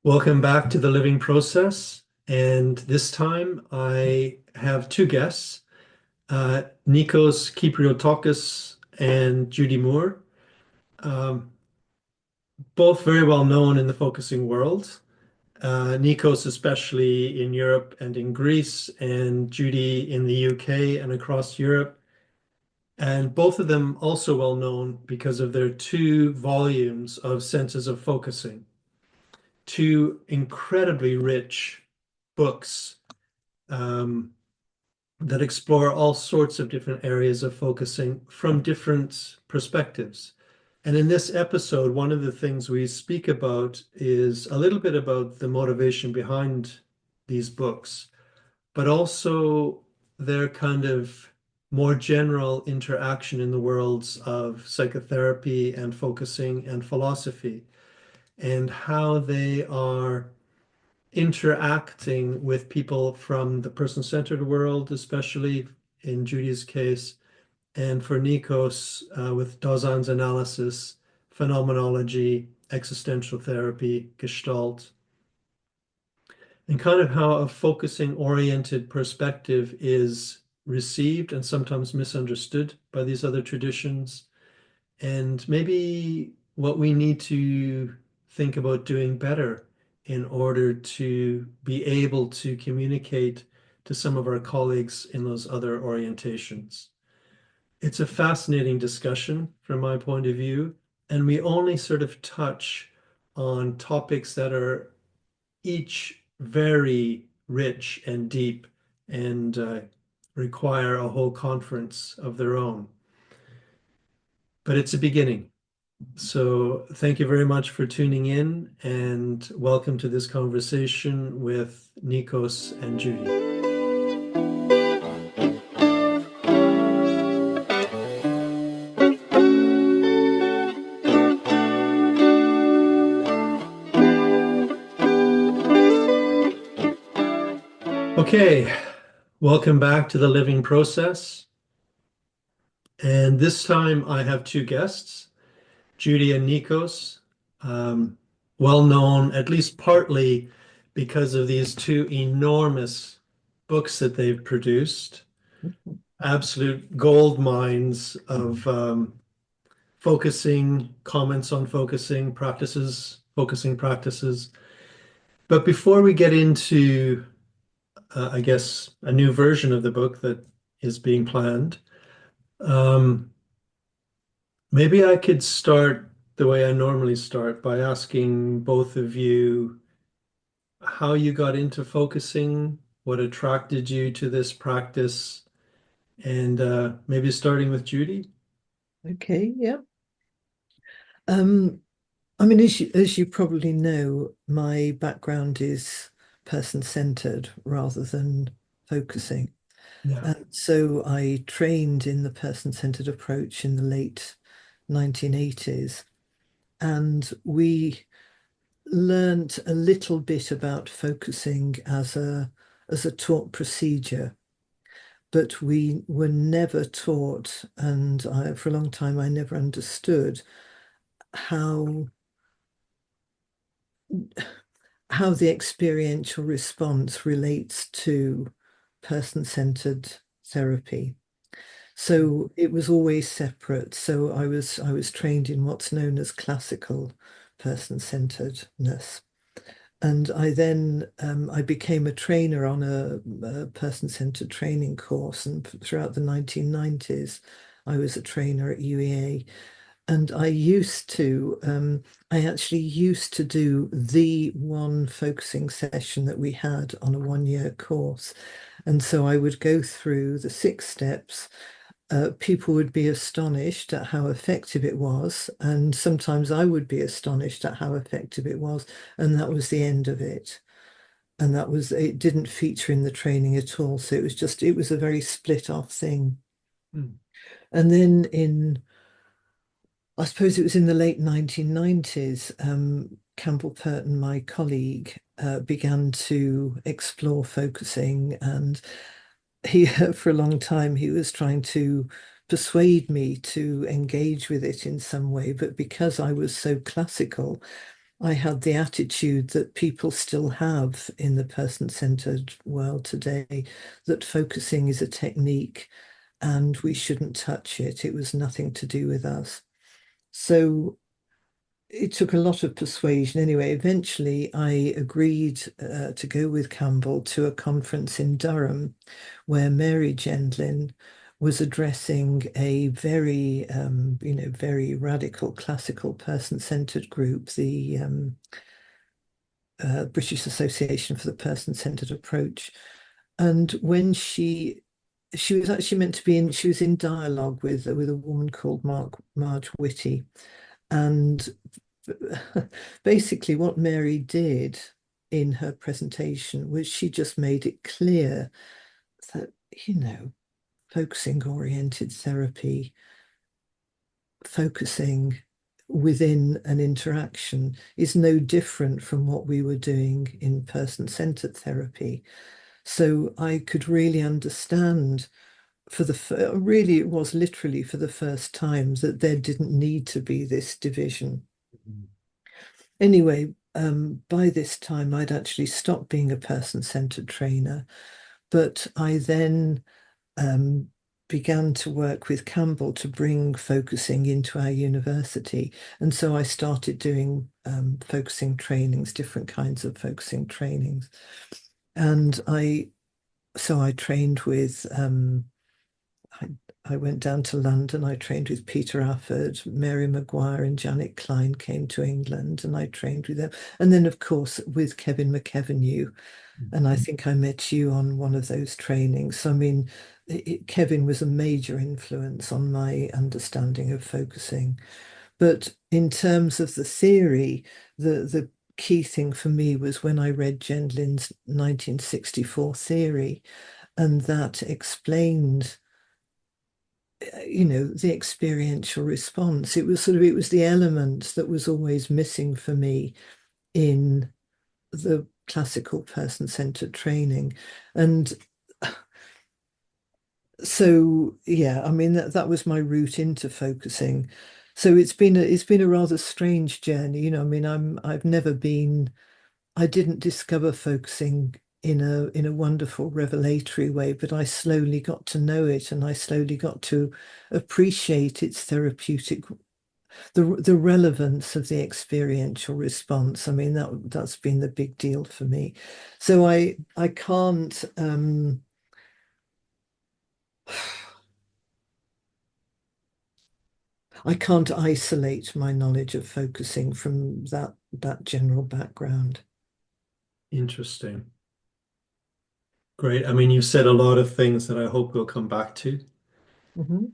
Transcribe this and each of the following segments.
Welcome back to the Living Process. And this time I have two guests, Nikos Kypriotakis and Judy Moore, um, both very well known in the focusing world. Nikos especially in Europe and in Greece, and Judy in the UK and across Europe. And both of them also well known because of their two volumes of Senses of Focusing, two incredibly rich books um, that explore all sorts of different areas of focusing from different perspectives. And in this episode, one of the things we speak about is a little bit about the motivation behind these books, but also their kind of more general interaction in the worlds of psychotherapy and focusing and philosophy, and how they are interacting with people from the person-centered world, especially in Judy's case, and for Nikos with Dawson's analysis, phenomenology, existential therapy, Gestalt, and kind of how a focusing oriented perspective is received and sometimes misunderstood by these other traditions, and maybe what we need to think about doing better in order to be able to communicate to some of our colleagues in those other orientations. It's a fascinating discussion from my point of view, and we only sort of touch on topics that are each very rich and deep and require a whole conference of their own. But it's a beginning. So thank you very much for tuning in and welcome to this conversation with Nikos and Judy. Okay, welcome back to the Living Process. And this time I have two guests, Judy and Nikos, well known at least partly because of these two enormous books that they've produced, absolute gold mines of focusing, comments on focusing practices, focusing practices. But before we get into, I guess, a new version of the book that is being planned, um, maybe I could start the way I normally start by asking both of you how you got into focusing, what attracted you to this practice, and maybe starting with Judy. Okay, yeah. Um, I mean, as you probably know, my background is person-centered rather than focusing. Yeah. And so I trained in the person-centered approach in the late 1980s. And we learnt a little bit about focusing as a taught procedure, but we were never taught, and for a long time I never understood how how the experiential response relates to person-centered therapy. So it was always separate. So I was trained in what's known as classical person-centeredness. And I then I became a trainer on a person-centered training course. And throughout the 1990s, I was a trainer at UEA. And I actually used to do the one focusing session that we had on a 1 year course. And so I would go through the 6 steps. People would be astonished at how effective it was. And sometimes I would be astonished at how effective it was. And that was the end of it. And it didn't feature in the training at all. So it was a very split off thing. Hmm. And then I suppose it was in the late 1990s, Campbell Purton, my colleague, began to explore focusing. And he, for a long time, he was trying to persuade me to engage with it in some way. But because I was so classical, I had the attitude that people still have in the person-centered world today, that focusing is a technique and we shouldn't touch it. It was nothing to do with us. So it took a lot of persuasion. Anyway, eventually I agreed to go with Campbell to a conference in Durham where Mary Gendlin was addressing a very, very radical classical person-centered group, the British Association for the Person-Centered Approach. And when she was actually meant to be in, she was in dialogue with a woman called Marge Whitty. And basically what Mary did in her presentation was she just made it clear that, focusing oriented therapy, focusing within an interaction is no different from what we were doing in person-centered therapy. So I could really understand really, it was literally for the first time that there didn't need to be this division. Anyway, by this time, I'd actually stopped being a person-centered trainer, but I then began to work with Campbell to bring focusing into our university. And so I started doing focusing trainings, different kinds of focusing trainings. And I trained with, I went down to London, I trained with Peter Afford, Mary Maguire and Janet Klein came to England and I trained with them. And then of course with Kevin McEvenew, and I think I met you on one of those trainings. So, I mean, Kevin was a major influence on my understanding of focusing. But in terms of the theory, the key thing for me was when I read Gendlin's 1964 theory, and that explained, the experiential response. It was the element that was always missing for me in the classical person-centered training. And so, yeah, I mean, that was my route into focusing. So it's been a rather strange journey. I mean, I didn't discover focusing in a wonderful revelatory way, but I slowly got to know it and I slowly got to appreciate its therapeutic, the relevance of the experiential response. I mean, that's been the big deal for me. So I can't I can't isolate my knowledge of focusing from that general background. Interesting. Great. I mean, you said a lot of things that I hope we'll come back to. Mhm.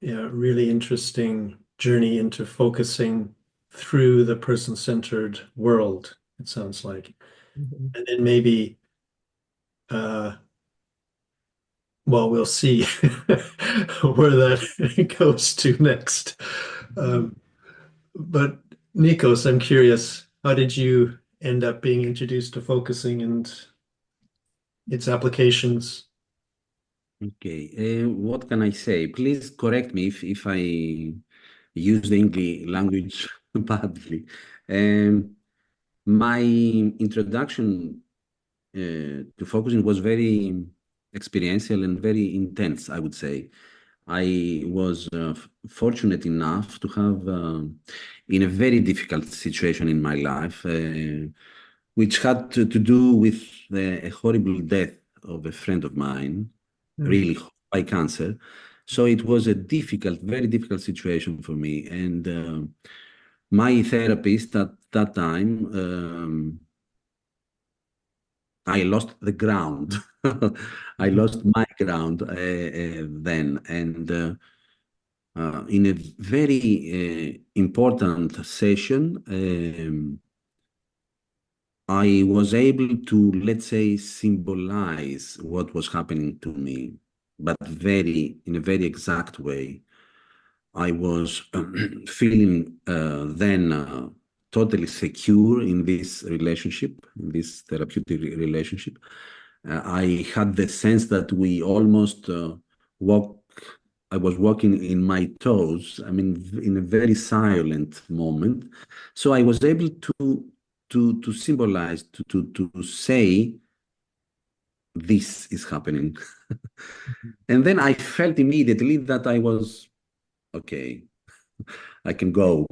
Yeah, really interesting journey into focusing through the person-centered world, it sounds like. Mhm. And then maybe, well, we'll see where that goes to next. Um, but Nikos, I'm curious, how did you end up being introduced to focusing and its applications? Okay, what can I say? Please correct me if I use the English language badly. My introduction to focusing was very experiential and very intense, I would say. I was fortunate enough to have, in a very difficult situation in my life, which had to do with a horrible death of a friend of mine, Hmm. really by cancer. So it was a difficult, very difficult situation for me. And my therapist at that time, I lost the ground. I lost my ground then. And in a very important session, I was able to, let's say, symbolize what was happening to me, but in a very exact way. I was feeling then totally secure in this relationship, in this therapeutic relationship. I had the sense that we almost walk I was walking in my toes. I mean, in a very silent moment. So I was able to symbolize, to say, this is happening. And then I felt immediately that I was okay. I can go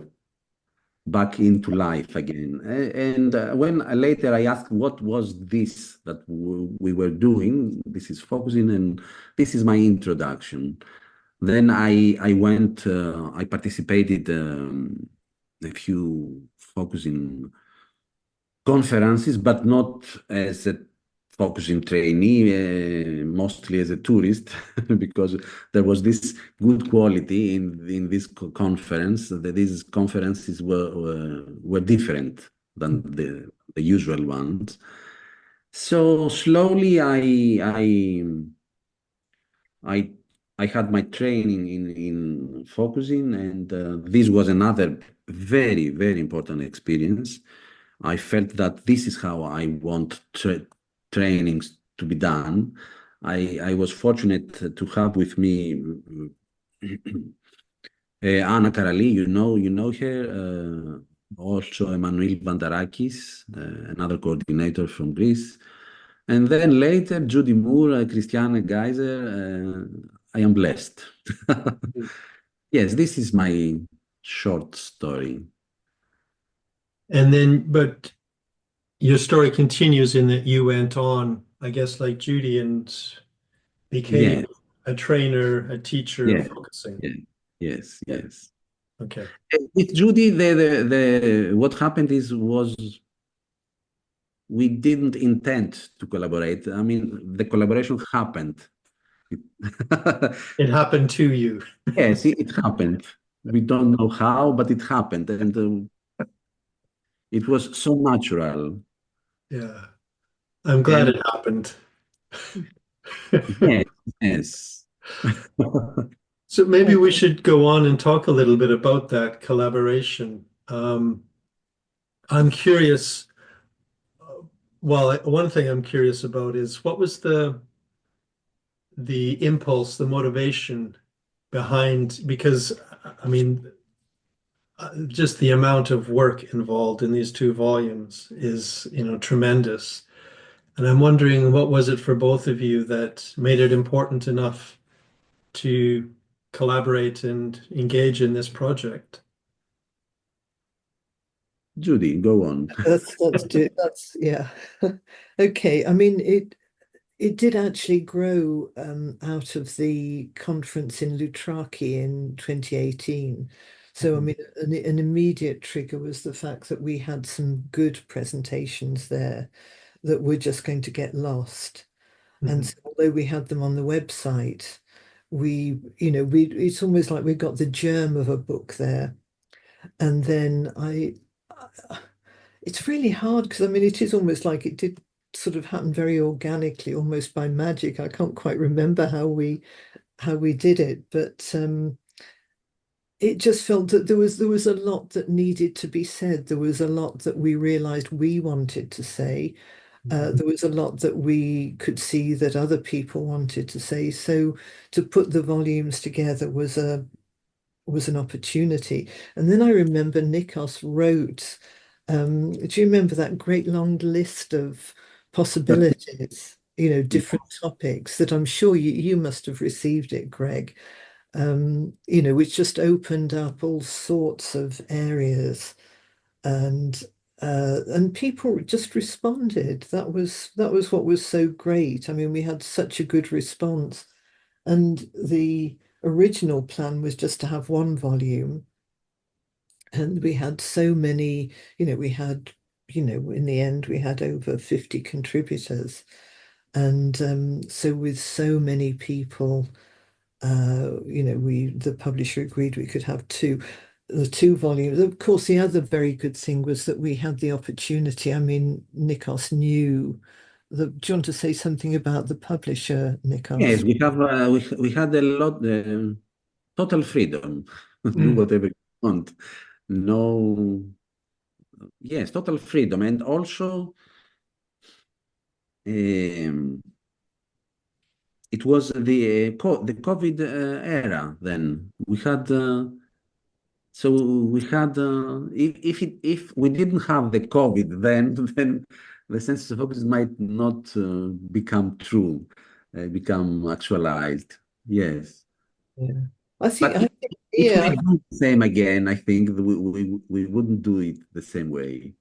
back into life again. And when later I asked what was this that we were doing, this is focusing, and this is my introduction. Then I went, I participated a few focusing conferences, but not as a focusing trainee, mostly as a tourist, because there was this good quality in this conference, that these conferences were different than the usual ones. So slowly I I had my training in focusing, and this was another very, very important experience. I felt that this is how I want trainings to be done. I was fortunate to have with me Anna Karali, you know her, also Emmanuel Vandarakis, another coordinator from Greece. And then later, Judy Moore, Christiane Geiser. I am blessed. Yes, this is my short story. And then, but your story continues in that you went on, I guess, like Judy, and became Yeah, a trainer, a teacher of yeah, focusing. yeah, yes, Yeah. yes. Okay. With Judy, what happened was we didn't intend to collaborate. I mean, the collaboration happened. It happened to you. Yes, it happened. We don't know how, but it happened, and it was so natural. Yeah. I'm glad And it happened. yes, yes. So maybe we should go on and talk a little bit about that collaboration. I'm curious. Well, one thing I'm curious about is what was the impulse, the motivation behind, because I mean, just the amount of work involved in these two volumes is, tremendous. And I'm wondering what was it for both of you that made it important enough to collaborate and engage in this project? Judy, go on. That's yeah. Okay. I mean it did actually grow out of the conference in Loutraki in 2018. So I mean an immediate trigger was the fact that we had some good presentations there that were just going to get lost. And Mhm. so although we had them on the website, we it's almost like we got the germ of a book there. And then it's really hard because I mean it is almost like it did sort of happen very organically, almost by magic. I can't quite remember how we did it, but it just felt that there was a lot that needed to be said. There was a lot that we realized we wanted to say. There was a lot that we could see that other people wanted to say. So to put the volumes together was an opportunity. And then I remember Nikos wrote, do you remember that great long list of possibilities, different topics that I'm sure you must have received it, Greg, which just opened up all sorts of areas and people just responded. That was what was so great. I mean, we had such a good response. And the original plan was just to have one volume. And we had so many, we had, in the end, we had over 50 contributors. And so with so many people, the publisher agreed we could have the two volumes. Of course, the other very good thing was that we had the opportunity. I mean, Nikos knew do you want to say something about the publisher, Yes, Nikos? we had a lot, total freedom. Do Mm. whatever you want. No, yes, total freedom, and also um, it was the COVID era. Then we had so we had if we didn't have the COVID, then then the sense of focus might not become true, become actualized. Yes. Yeah. I think, But I if, think, if yeah. we do the same again, I think we wouldn't do it the same way.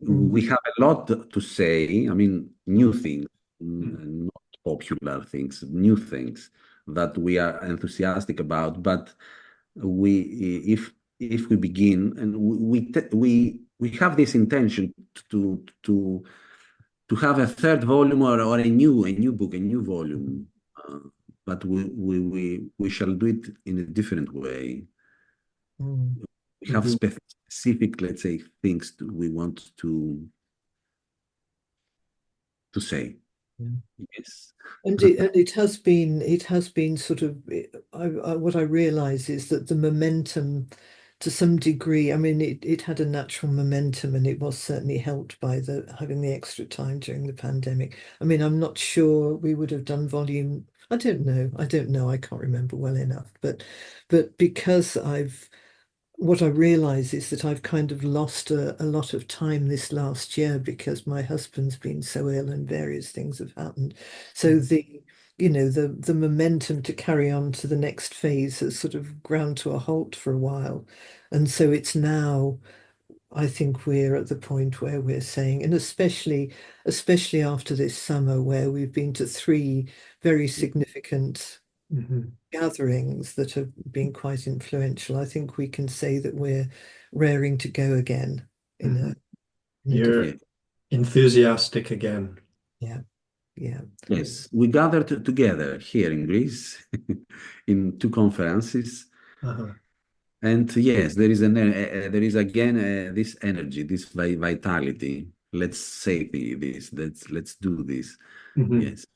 Mm, We have a lot to say. I mean, new things, Mm. not popular things, new things that we are enthusiastic about. But we, if we begin and we have this intention to have a third volume or a new book, a new volume, uh, but we shall do it in a different way. mm, We have Mhm. specific, let's say, things we want to say. yeah. Yes. And it has been sort of what I realize is that the momentum to some degree, I mean it had a natural momentum and it was certainly helped by the having the extra time during the pandemic. I mean, I'm not sure we would have done volume. I don't know. I can't remember well enough. But because what I realize is that I've kind of lost a lot of time this last year because my husband's been so ill and various things have happened. So the momentum to carry on to the next phase has sort of ground to a halt for a while. And so it's now, I think we're at the point where we're saying, and especially after this summer where we've been to three very significant Mhm. gatherings that have been quite influential, I think we can say that we're raring to go again in Mhm. a different, Yeah. You're enthusiastic again. yeah, yeah, Yes. We gathered together here in Greece in two conferences. Uh-huh. And yes, there is again this energy, this vitality. Let's say this. Let's do this. Mhm. Yes.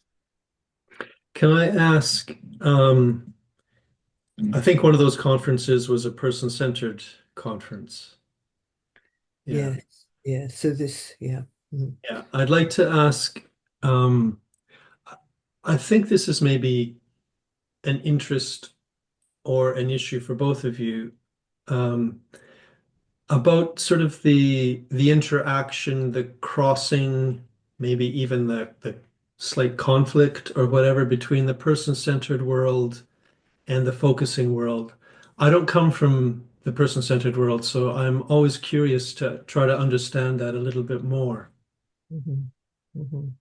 Can I ask, I think one of those conferences was a person-centered conference. Yeah. yeah, yeah. So this, yeah, mm, Yeah. I'd like to ask, um, I think this is maybe an interest or an issue for both of you, um, about sort of the interaction, the crossing, maybe even the slight conflict or whatever between the person-centered world and the focusing world. I don't come from the person-centered world, so I'm always curious to try to understand that a little bit more. mhm, mhm.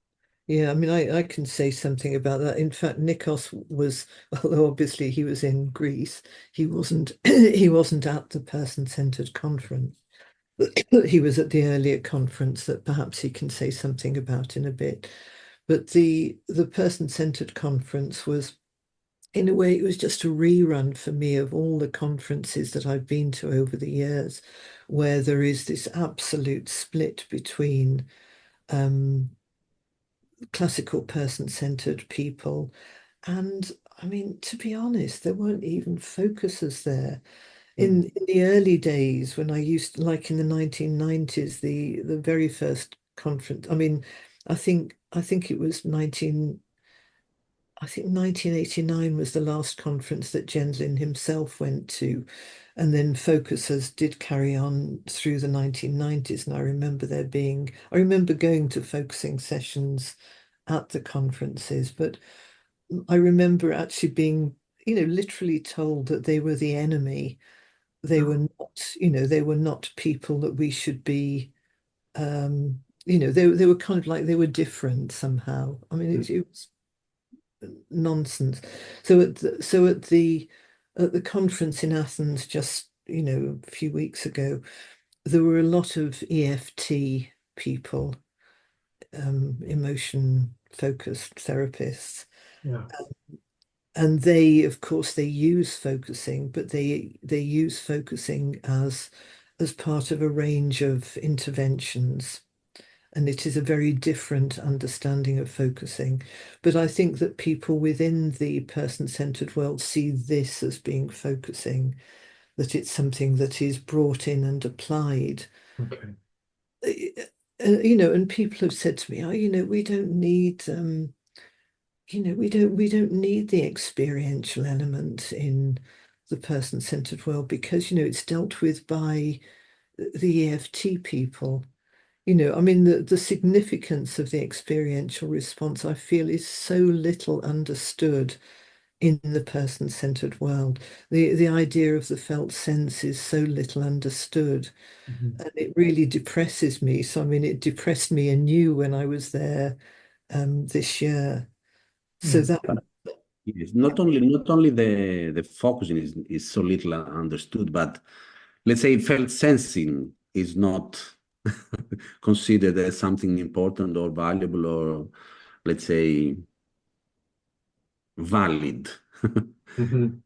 Yeah, I mean, I can say something about that. In fact, Nikos was, although obviously he was in Greece, he wasn't he wasn't at the person-centered conference. He was at the earlier conference that perhaps he can say something about in a bit. But the person-centered conference was, in a way, it was just a rerun for me of all the conferences that I've been to over the years, where there is this absolute split between um, classical person-centered people and, I mean, to be honest, there weren't even focusers there. Mm. In the early days when I used like in the 1990s, the very first conference, I mean, I think it was 1989 was the last conference that Genzlin himself went to, and then focusers did carry on through the 1990s. And I remember going to focusing sessions at the conferences, but I remember actually being, literally told that they were the enemy. They were not, they were not people that we should be, they were kind of like they were different somehow. I mean, it was nonsense. So at the conference in Athens just, a few weeks ago, there were a lot of EFT people, emotion focused therapists. Yeah. And they, of course, they use focusing, but they use focusing as part of a range of interventions. And it is a very different understanding of focusing. But I think that people within the person-centered world see this as being focusing, that it's something that is brought in and applied. Okay. And people have said to me, oh, we don't need we don't need the experiential element in the person-centered world because, it's dealt with by the EFT people. I mean, the significance of the experiential response, I feel, is so little understood in the person-centered world. The idea of the felt sense is so little understood, and it really depresses me. So, I mean, it depressed me anew when I was there this year. So Mm. that, Yes, not only the focusing is so little understood, but let's say felt sensing is not considered as something important or valuable or let's say valid. Mhm.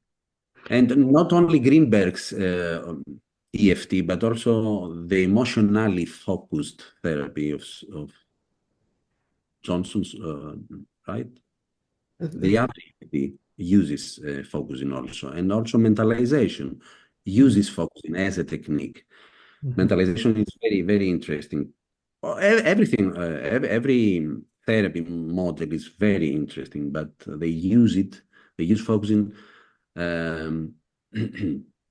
And not only Greenberg's EFT, but also the emotionally focused therapy of Johnson's, right? The other EFT uses focusing also, and also mentalization uses focusing as a technique. Mhm. Mentalization is very, very interesting. Everything, every therapy model is very interesting, but they use it, they use focusing, um,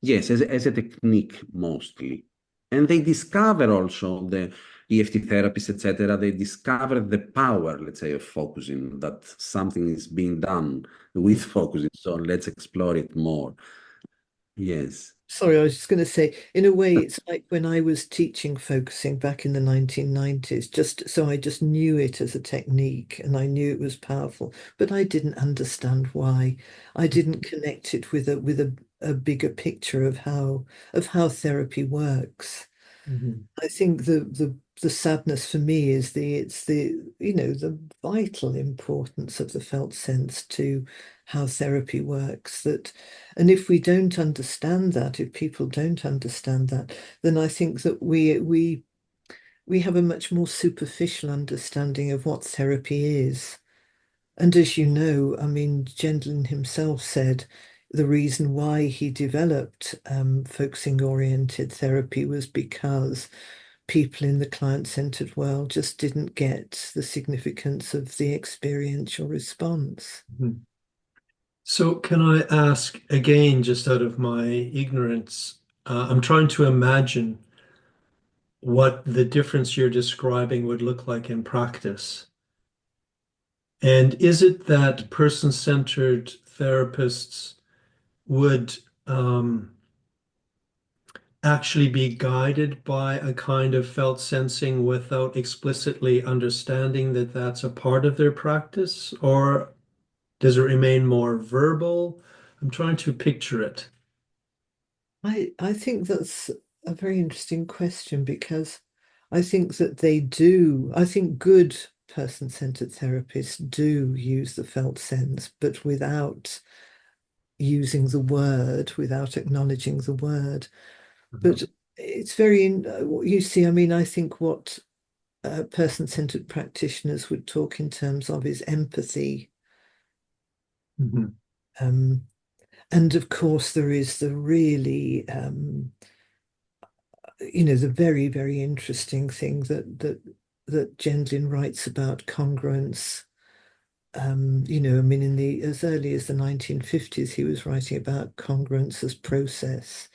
yes, as a technique mostly. And they discover also the EFT therapists, etc. They discover the power, let's say, of focusing, that something is being done with focusing. So let's explore it more. Yes. sorry, I was just going to say, in a way, it's like when I was teaching focusing back in the 1990s, just so I just knew it as a technique and I knew it was powerful, but I didn't understand why. I didn't connect it with a bigger picture of how therapy works. Mhm. I think the sadness for me is the vital importance of the felt sense to how therapy works. And if we don't understand that, if people don't understand that, then I think that we have a much more superficial understanding of what therapy is. And as you know, I mean, Gendlin himself said the reason why he developed focusing oriented therapy was because people in the client-centered world just didn't get the significance of the experiential response. Mhm. So, can I ask again, just out of my ignorance, I'm trying to imagine what the difference you're describing would look like in practice. And is it that person-centered therapists would actually be guided by a kind of felt sensing without explicitly understanding that that's a part of their practice? Or does it remain more verbal? I'm trying to picture it. I think that's a very interesting question because I think that they do. I think good person-centered therapists do use the felt sense, but without using the word, without acknowledging the word. Mhm. But it's very, what you see, I mean, I think what person-centered practitioners would talk in terms of is empathy. Mhm. Um, and of course, there is the really, the very, very interesting thing that Gendlin writes about congruence. I mean, as early as the 1950s, he was writing about congruence as process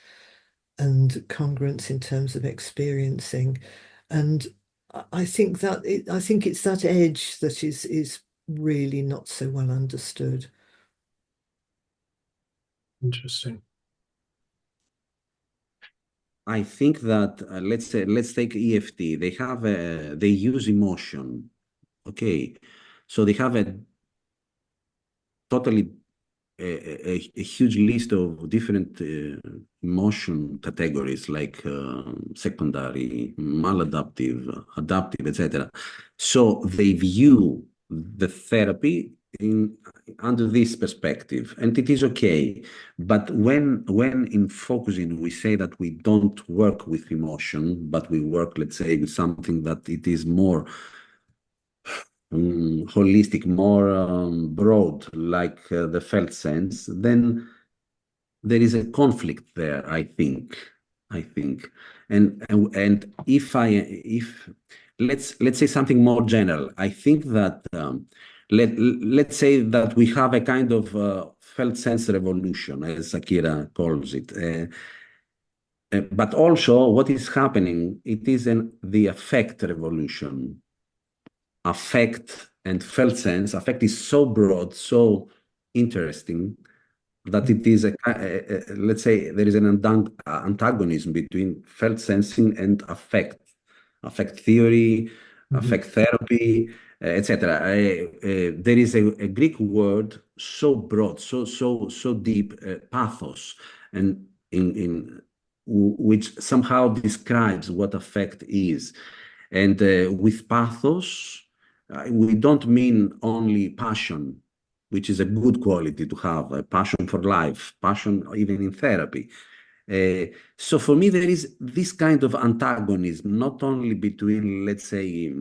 and congruence in terms of experiencing. And I think I think it's that edge that is really not so well understood. Interesting. I think that let's take EFT. They use emotion. Okay, so they have a totally a huge list of different emotion categories like secondary, maladaptive, adaptive, etc. So they view the therapy in under this perspective, and it is okay. But when in focusing we say that we don't work with emotion, but we work, let's say, with something that it is more holistic, more broad, like the felt sense, then there is a conflict there, I think. I think. And if let's say something more general, I think that let's say that we have a kind of felt sense revolution, as Akira calls it. But also, what is happening? It is the affect revolution. Affect and felt sense. Affect is so broad, so interesting that it is let's say there is an antagonism between felt sensing and affect theory, affect therapy, etc. There is a Greek word so broad, so deep, pathos, and in which somehow describes what affect is. And with pathos, we don't mean only passion, which is a good quality to have, a passion for life, passion even in therapy. So for me, there is this kind of antagonism, not only between, let's say,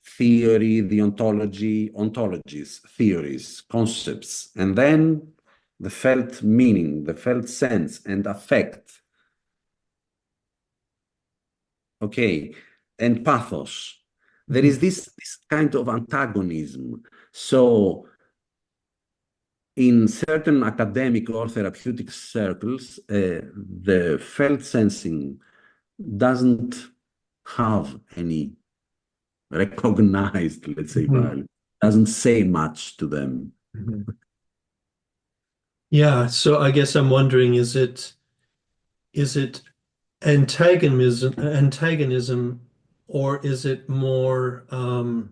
theory, the ontologies, theories, concepts, and then the felt meaning, the felt sense and affect. Okay, and pathos. There is this kind of antagonism. So in certain academic or therapeutic circles, the felt sensing doesn't have any recognized, let's say, value, doesn't say much to them. Yeah, so I guess I'm wondering, is it antagonism, or is it more an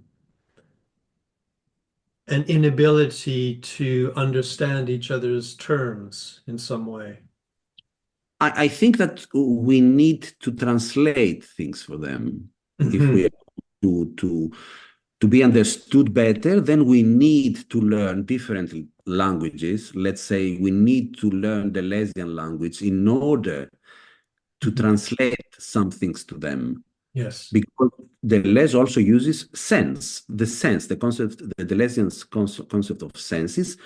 inability to understand each other's terms in some way? I think that we need to translate things for them. If we are to be understood better, then we need to learn different languages. Let's say we need to learn the Lesian language in order to translate some things to them. Yes. Because Deleuze also uses sense, the concept, the Deleuzean concept of senses,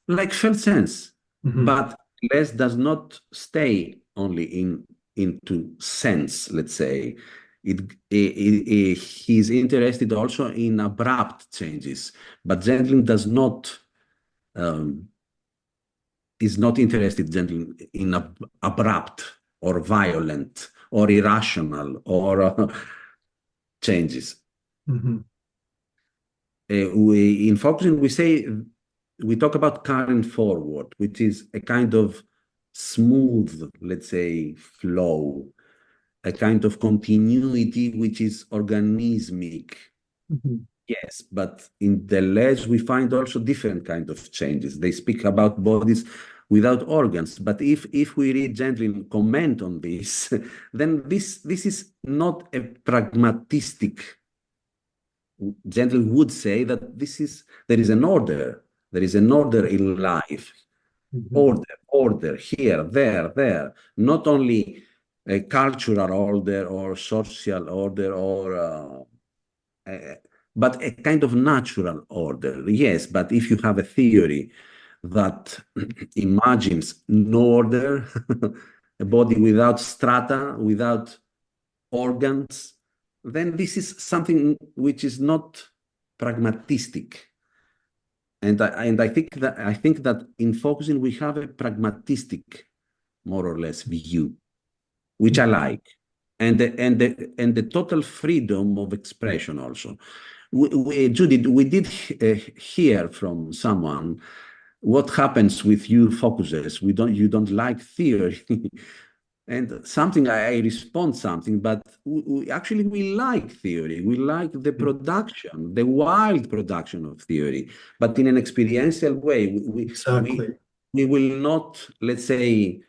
like felt sense. But Deleuze does not stay only into sense, let's say. He's interested also in abrupt changes, but Gentling is not interested Gentling in abrupt or violent or irrational or changes. In focusing, we talk about current forward, which is a kind of smooth, let's say, flow, a kind of continuity which is organismic. Yes, but in Deleuze we find also different kind of changes. They speak about bodies without organs, but if we read Gentling comment on this, then this is not a pragmatistic. Gentling would say that there is an order. There is an order in life. Order here, there. Not only a cultural order or social order but a kind of natural order. Yes, but if you have a theory that imagines no order, a body without strata, without organs, then this is something which is not pragmatistic. And I think that in focusing we have a pragmatistic, more or less, view, which I like, and the total freedom of expression also. Judy, we did hear from someone what happens with you focusers. You don't like theory. And something I respond something, but actually we like theory. We like the production, the wild production of theory, but in an experiential way. Exactly. We will not, let's say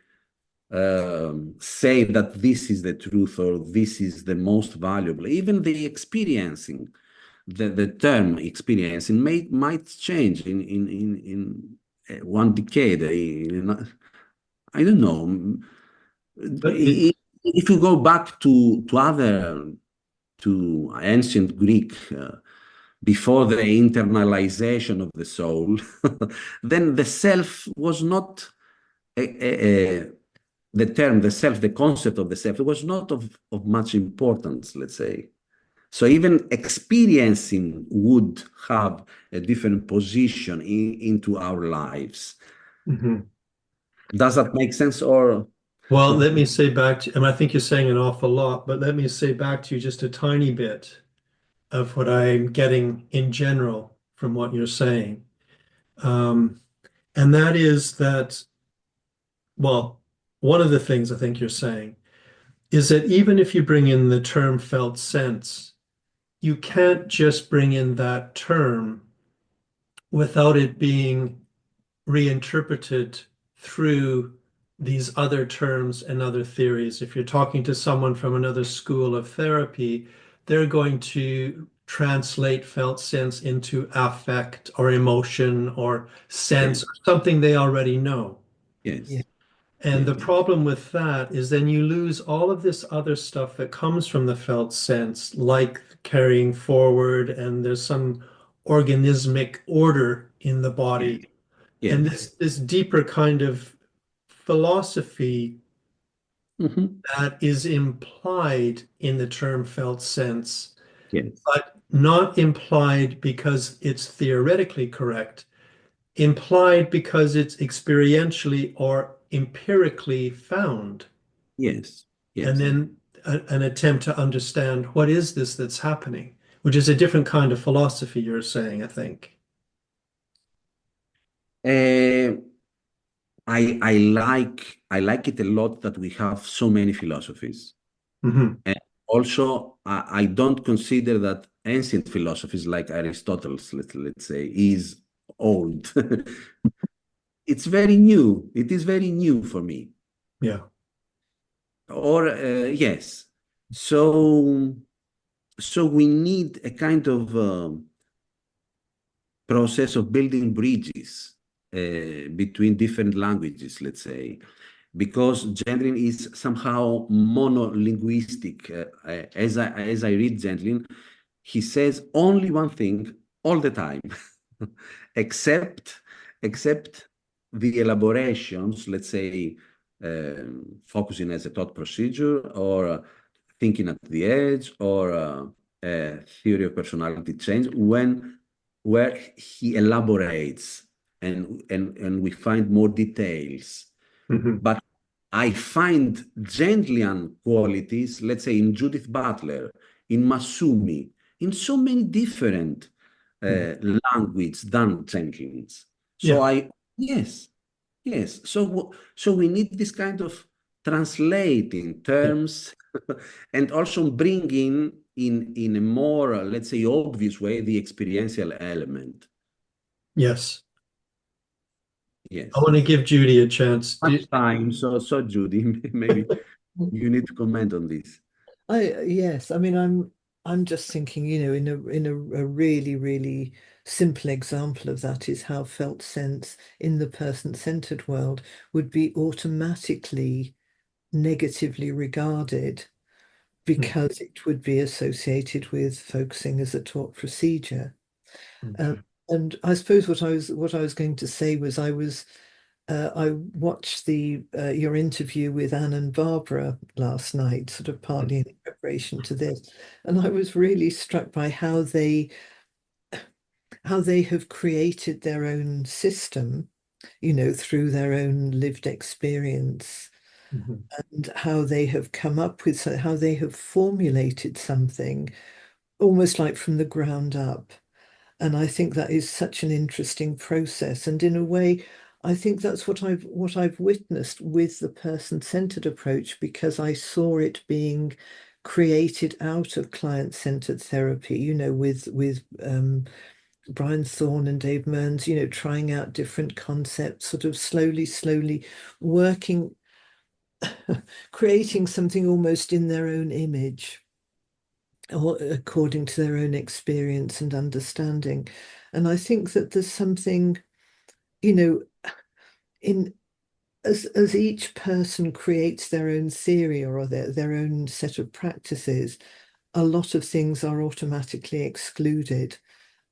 that this is the truth or this is the most valuable. Even the experiencing, the term experiencing might change in one decade. I don't know. If you go back to ancient Greek, before the internalization of the soul, then the self was not the term, the self, the concept of the self, it was not of much importance, let's say. So even experiencing would have a different position into our lives. Mhm. Does that make sense? Or Well, let me say back to, and I think you're saying an awful lot, but let me say back to you just a tiny bit of what I'm getting in general from what you're saying. Um, and that is that, well, one of the things I think you're saying is that even if you bring in the term felt sense, you can't just bring in that term without it being reinterpreted through these other terms and other theories. If you're talking to someone from another school of therapy, they're going to translate felt sense into affect or emotion or sense, yes, or something they already know. Yeah. yes, And yes, the problem with that is then you lose all of this other stuff that comes from the felt sense, like carrying forward, and there's some organismic order in the yes, body. And yes, this deeper kind of philosophy mhm, that is implied in the term felt sense, yes, but not implied because it's theoretically correct, implied because it's experientially or empirically found. yes, And yes. then an attempt to understand what is this that's happening, which is a different kind of philosophy you're saying, I think. Uh, I like it a lot that we have so many philosophies. Hmm. And also, I don't consider that ancient philosophies like Aristotle's, let's say, is old. It's very new. It is very new for me. Yeah. Or yes. So so we need a kind of process of building bridges between different languages, let's say, because Gendlin is somehow monolinguistic. As I read Gendlin, he says only one thing all the time, except except the elaborations, let's say, focusing as a thought procedure, or thinking at the edge, or theory of personality change, when where he elaborates, and we find more details. Hmm. But I find Gentlian qualities, let's say, in Judith Butler, in Masumi, in so many different language than Jenkins. So Yeah. yes, yes. So we need this kind of translating terms and also bringing in a more, let's say, obvious way, the experiential element. Yes. I Yes. want to give Judy a chance. Much time. So Judy, maybe you need to comment on this. Yes, I mean I'm just thinking, in a really, really simple example of that is how felt sense in the person-centered world would be automatically negatively regarded because it would be associated with focusing as a taught procedure. Um, Okay. and I suppose what I was going to say was I watched the your interview with Anne and Barbara last night, sort of partly in preparation to this, and I was really struck by how they have created their own system, through their own lived experience, Mhm. and how they have come up with how they have formulated something almost like from the ground up. And I think that is such an interesting process. And in a way, I think that's what I've witnessed with the person-centered approach, because I saw it being created out of client-centered therapy, with Brian Thorne and Dave Mearns, trying out different concepts, sort of slowly working, creating something almost in their own image or according to their own experience and understanding. And I think that there's something, you know, in as each person creates their own theory or their own set of practices, a lot of things are automatically excluded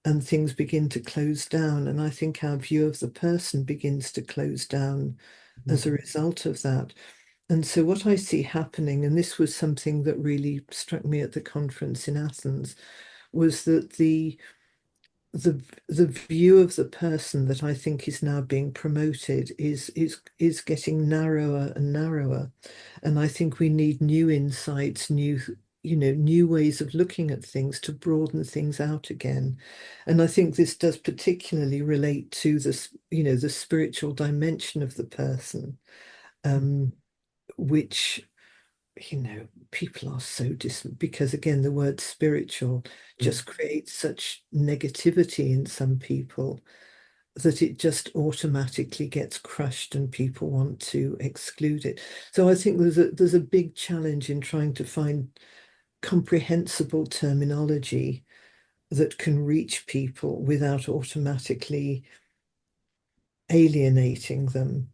and things begin to close down. And I think our view of the person begins to close down as a result of that. And so what I see happening, and this was something that really struck me at the conference in Athens, was that the view of the person that I think is now being promoted is getting narrower and narrower. And I think we need new insights, new ways of looking at things to broaden things out again. And I think this does particularly relate to the spiritual dimension of the person, which people are so because again, the word spiritual just creates such negativity in some people that it just automatically gets crushed and people want to exclude it. So I think there's a big challenge in trying to find comprehensible terminology that can reach people without automatically alienating them.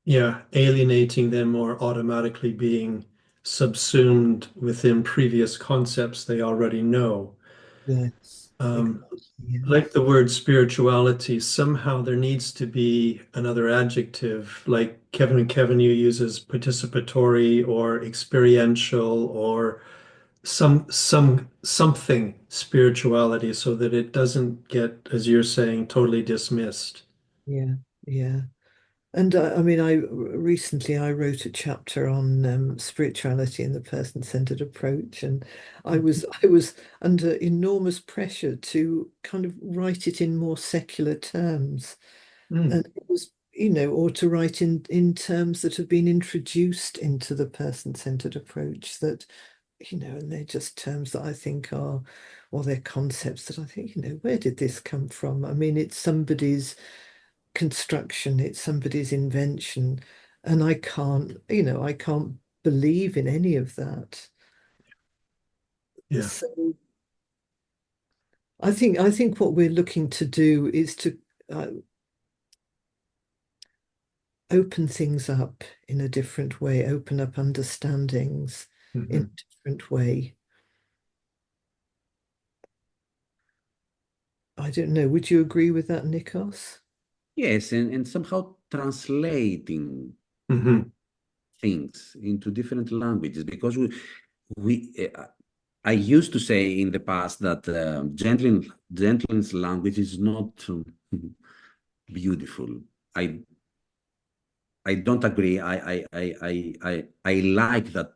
Yeah, alienating them or automatically being subsumed within previous concepts they already know. Yes, Um, exactly. Yeah. like the word spirituality, somehow there needs to be another adjective, like Kevin uses participatory or experiential or something spirituality so that it doesn't get, as you're saying, totally dismissed. Yeah, yeah. And I mean, recently I wrote a chapter on spirituality and the person-centered approach, and I was under enormous pressure to kind of write it in more secular terms, Mm, and it was, or to write in terms that have been introduced into the person-centered approach that, and they're just terms that I think are, or they're concepts that I think, where did this come from? I mean, it's somebody's construction, it's somebody's invention, and I can't believe in any of that. yeah. So I think what we're looking to do is to uh, open things up in a different way, open up understandings in Mhm. a different way. I don't know. Would you agree with that, Nikos? Yes, and somehow translating Mhm. things into different languages because we I used to say in the past that gentleman's language is not beautiful. I I don't agree. I like that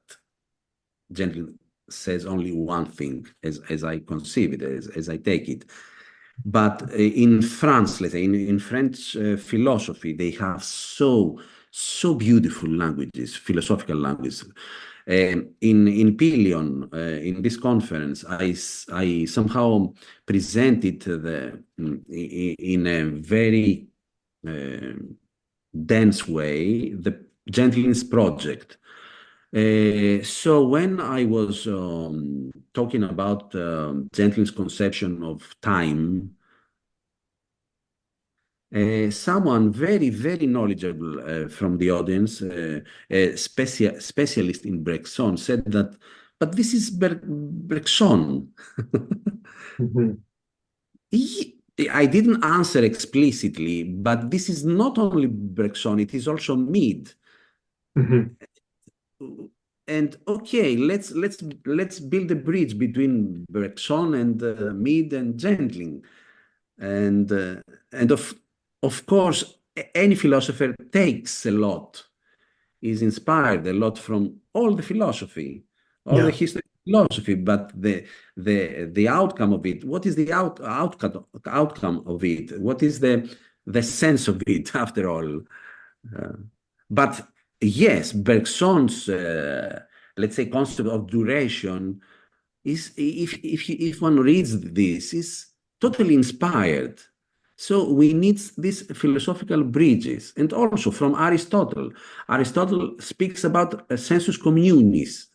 gentleman says only one thing as I conceive it, as I take it. But in France, let's say in French philosophy, they have so beautiful languages, philosophical languages. In Pelion, in this conference, I somehow presented in a very uh, dense way the Gentleness Project. So when I was talking about Gentleness conception of time, someone very knowledgeable from the audience, a specialist in Bergson, said that, but this is Bergson. Mhm. I didn't answer explicitly, but this is not only Bergson, it is also Mead. Mhm. And okay, let's build a bridge between Bergson and Mead and Gentling, and of course any philosopher takes a lot, is inspired a lot from all the philosophy, all the Yeah. history of philosophy, but the outcome of it, what is the outcome of it? What is the sense of it after all? Uh, but yes, Bergson's let's say concept of duration is, if one reads this, is totally inspired. So we need these philosophical bridges, and also from Aristotle. Aristotle speaks about a sensus communis.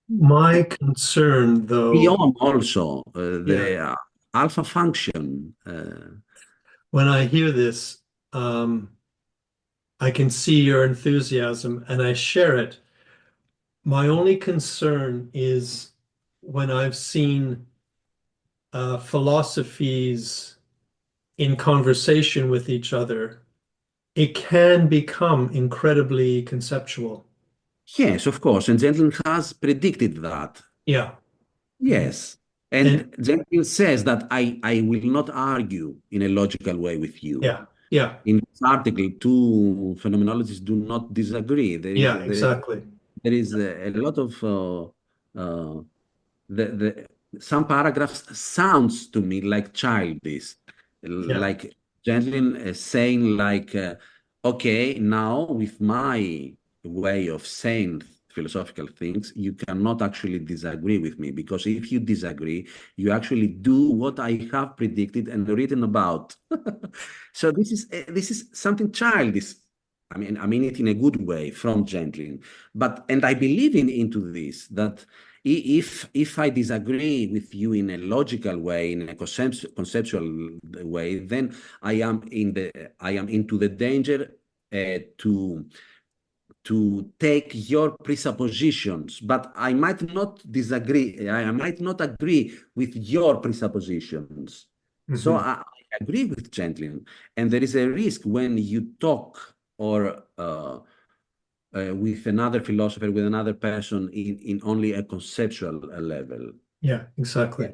My concern, though, Beyond also yeah, the alpha function. when I hear this, um, I can see your enthusiasm and I share it. My only concern is when I've seen philosophies in conversation with each other it can become incredibly conceptual. Yes, of course. And Gentlin has predicted that. Yeah. Mhm. Yes. And And Gentlin says that I will not argue in a logical way with you. yeah, yeah, In this article, two phenomenologists do not disagree. yeah, exactly. There is a lot of the some paragraphs sounds to me like childish, Yeah, like Gentlin saying like, okay, now with my way of saying philosophical things, you cannot actually disagree with me because if you disagree, you actually do what I have predicted and written about. So this is something childish. I mean it in a good way from Gentlin, but and I believe in into this that if I disagree with you in a logical way, in a conceptual way, then I am into the danger to take your presuppositions, but I might not disagree. I might not agree with your presuppositions. So hmm, I agree with Gentlin, and there is a risk when you talk or with another philosopher, with another person in only a conceptual level. yeah, Yeah. exactly.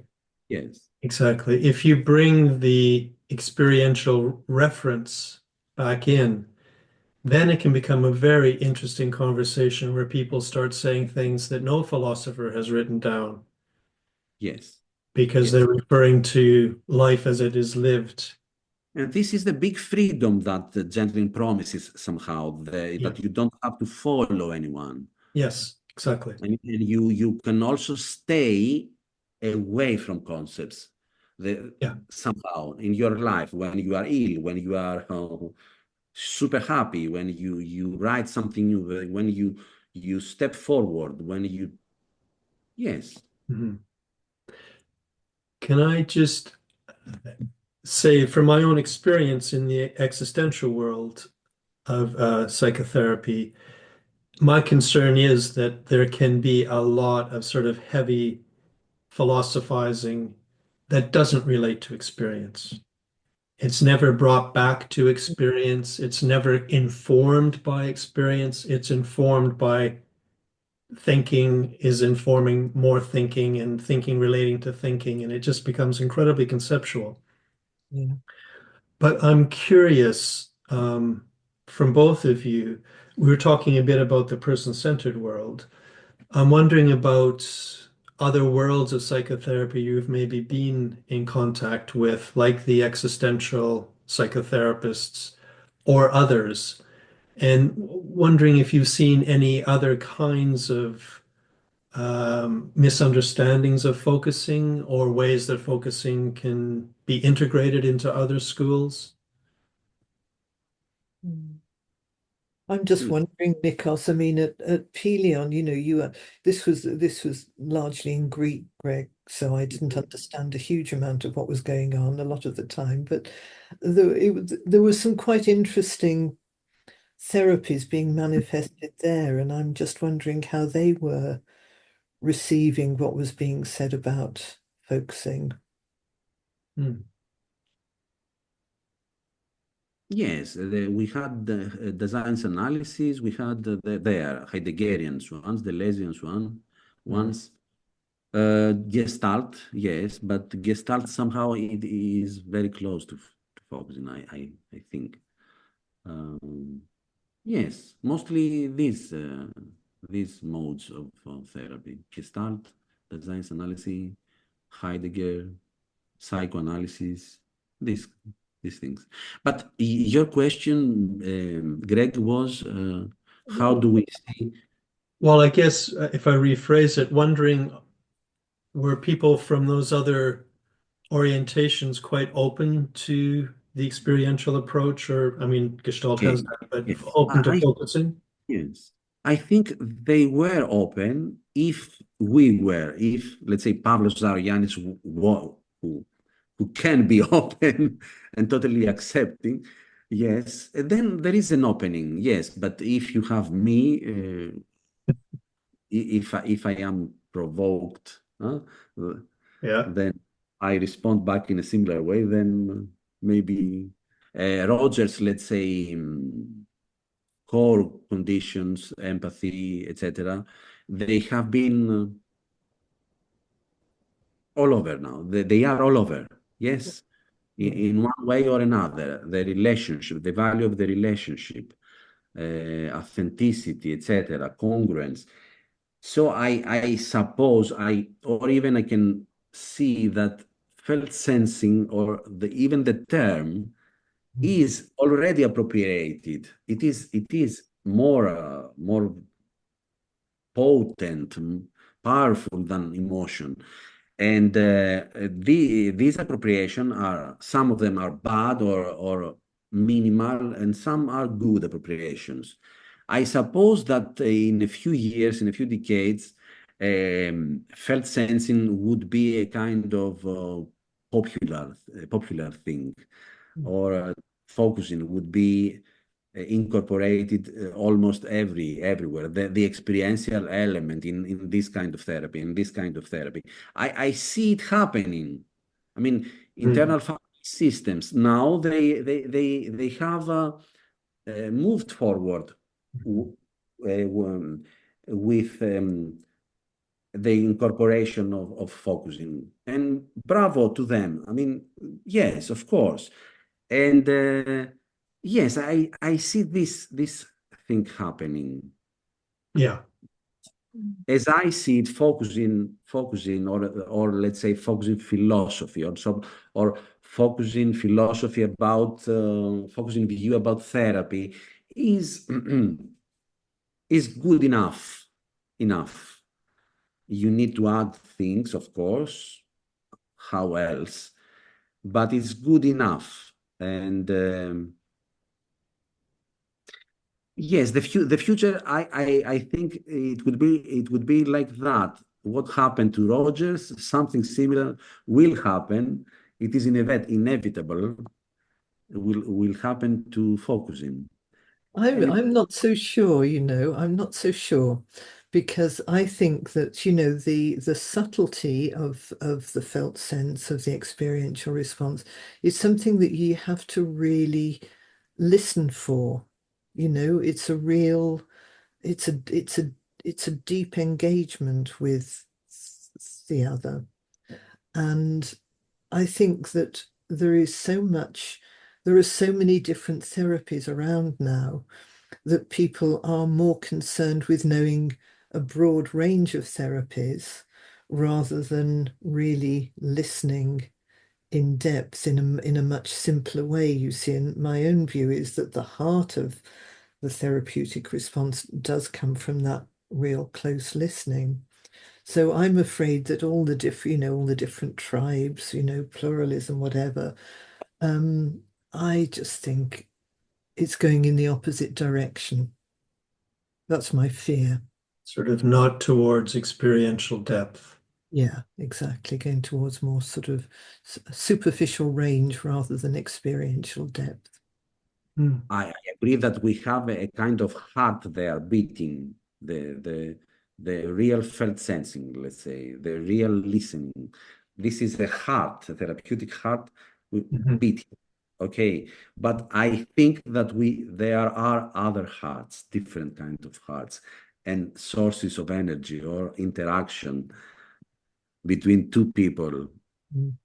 Yes. Exactly. If you bring the experiential reference back in, then it can become a very interesting conversation where people start saying things that no philosopher has written down Yes. because they're Yes. referring to life as it is lived. And this is the big freedom that the Gentleman promises somehow, Yeah. that you don't have to follow anyone. Yes, exactly. And you can also stay away from concepts Yeah. somehow in your life when you are ill, when you are super happy, when you write something new, when you step forward, when you, yes. Mhm. Can I just say, from my own experience in the existential world of psychotherapy, my concern is that there can be a lot of sort of heavy philosophizing that doesn't relate to experience. It's never brought back to experience. It's never informed by experience. It's informed by thinking is informing more thinking and thinking relating to thinking, and it just becomes incredibly conceptual. Yeah. But I'm curious, from both of you, we were talking a bit about the person-centered world. I'm wondering about other worlds of psychotherapy you've maybe been in contact with, like the existential psychotherapists or others, and wondering if you've seen any other kinds of misunderstandings of focusing or ways that focusing can be integrated into other schools. Mm. I'm just wondering, Nikos, I mean, at Pelion, this was largely in Greek, Greg, so I didn't understand a huge amount of what was going on a lot of the time, but there were some quite interesting therapies being manifested there, and I'm just wondering how they were receiving what was being said about focusing. Hmm. Yes, we had the designs analysis. We had there Heideggerian ones, the Lesians Mhm. ones. Gestalt, yes, but Gestalt somehow it is very close to focusing. I think. Um, yes, mostly these modes of therapy: Gestalt, design analysis, Heidegger, psychoanalysis, these these things. But your question, Greg, was how do we see? Well, I guess if I rephrase it, wondering were people from those other orientations quite open to the experiential approach, or I mean, Gestalt Okay, has that, but yes, open to focusing? yes, I think they were open if let's say Pavlos Zarayanis who can be open and totally accepting. Yes, then there is an opening. Yes, but if you have me, if I am provoked, Yeah. then I respond back in a similar way. Then maybe. Rogers, let's say, core conditions, empathy, etc., they have been all over now. They are all over. Yes, in one way or another. The relationship, the value of the relationship, authenticity, etc., congruence. So I suppose or even I can see that felt sensing or even the term is already appropriated. It is more potent, powerful than emotion. And these appropriation are, some of them are bad or minimal, and some are good appropriations. I suppose that in a few years, in a few decades, felt sensing would be a kind of popular thing, or focusing would be incorporated almost everywhere. The experiential element in this kind of therapy, I see it happening. I mean, internal family systems now they have moved forward with the incorporation of focusing, and bravo to them. I mean, yes, of course. And yes, I see this thing happening. Yeah. As I see it, focusing, or let's say focusing philosophy, or focusing philosophy about focusing view about therapy is is good enough. Enough. You need to add things, of course. How else? But it's good enough. And yes, the future, I think it would be like that. What happened to Rogers, something similar will happen. It is inevitable. Will happen to focusing. I'm not so sure, I'm not so sure, because I think that, the subtlety of the felt sense, of the experiential response, is something that you have to really listen for. It's a real, it's a deep engagement with the other. And I think that there are so many different therapies around now, that people are more concerned with knowing a broad range of therapies rather than really listening in depth in a much simpler way. You see, and my own view is that the heart of the therapeutic response does come from that real close listening. So I'm afraid that all the different tribes, pluralism, whatever, I just think it's going in the opposite direction. That's my fear. Sort of not towards experiential depth. Yeah, exactly. Going towards more sort of superficial range rather than experiential depth. I agree that we have a kind of heart there beating, the real felt sensing, let's say, the real listening. This is a heart, a therapeutic heart beating. Okay, but I think that there are other hearts, different kinds of hearts, and sources of energy or interaction between two people. Mm.